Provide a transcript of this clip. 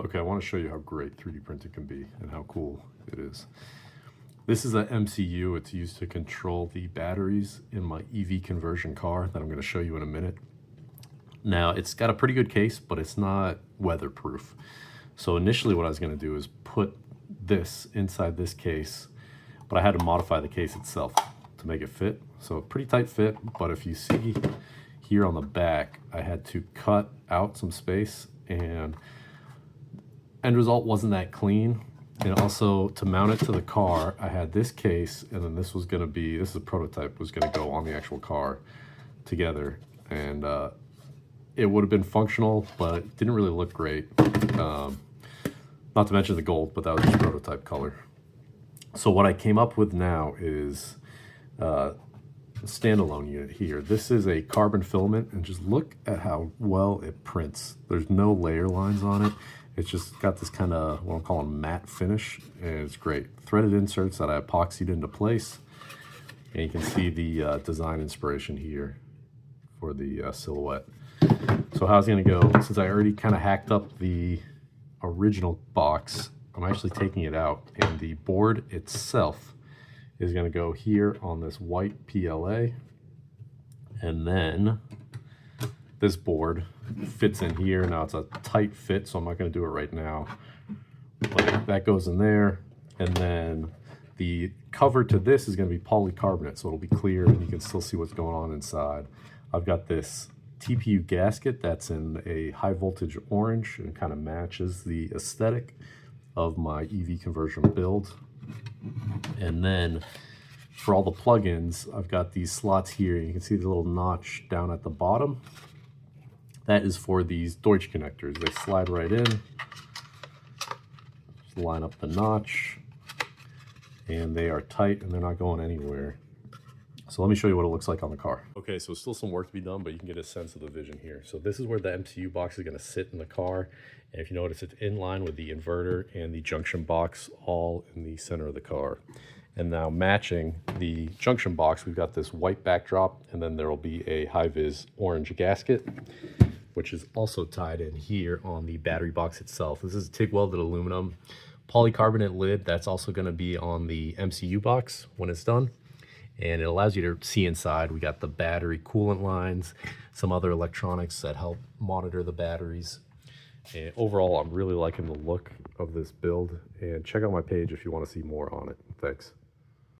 Okay, I want to show you how great 3D printing can be and how cool it is. This is a MCU. It's used to control the batteries in my EV conversion car that I'm going to show you in a minute. Now, it's got a pretty good case, but it's not weatherproof. So initially what I was going to do is put this inside this case, but I had to modify the case itself to make it fit. So a pretty tight fit, but if you see here on the back, I had to cut out some space, and end result wasn't that clean. And also, to mount it to the car, I had this case, and then this is a prototype, was gonna go on the actual car together. And it would have been functional, but it didn't really look great. Not to mention the gold, but that was just prototype color. So what I came up with now is a standalone unit here. This is a carbon filament, and just look at how well it prints. There's no layer lines on it. It's just got this kind of what I'm calling matte finish, and it's great. Threaded inserts that I epoxied into place, and you can see the design inspiration here for the silhouette. So how's it gonna go? Since I already kind of hacked up the original box, I'm actually taking it out, and the board itself is gonna go here on this white PLA, and then this board fits in here. Now it's a tight fit, so I'm not going to do it right now, but that goes in there. And then the cover to this is going to be polycarbonate, so it'll be clear and you can still see what's going on inside. I've got this TPU gasket that's in a high voltage orange and kind of matches the aesthetic of my EV conversion build. And then for all the plugins, I've got these slots here. You can see the little notch down at the bottom. That is for these Deutsch connectors. They slide right in, just line up the notch, and they are tight and they're not going anywhere. So let me show you what it looks like on the car. Okay, so still some work to be done, but you can get a sense of the vision here. So this is where the MCU box is going to sit in the car. And if you notice, it's in line with the inverter and the junction box, all in the center of the car. And now matching the junction box, we've got this white backdrop, and then there will be a high-vis orange gasket, which is also tied in here on the battery box itself. This is TIG welded aluminum polycarbonate lid. That's also going to be on the MCU box when it's done, and it allows you to see inside. We got the battery coolant lines, some other electronics that help monitor the batteries. And overall, I'm really liking the look of this build, and check out my page if you want to see more on it. Thanks.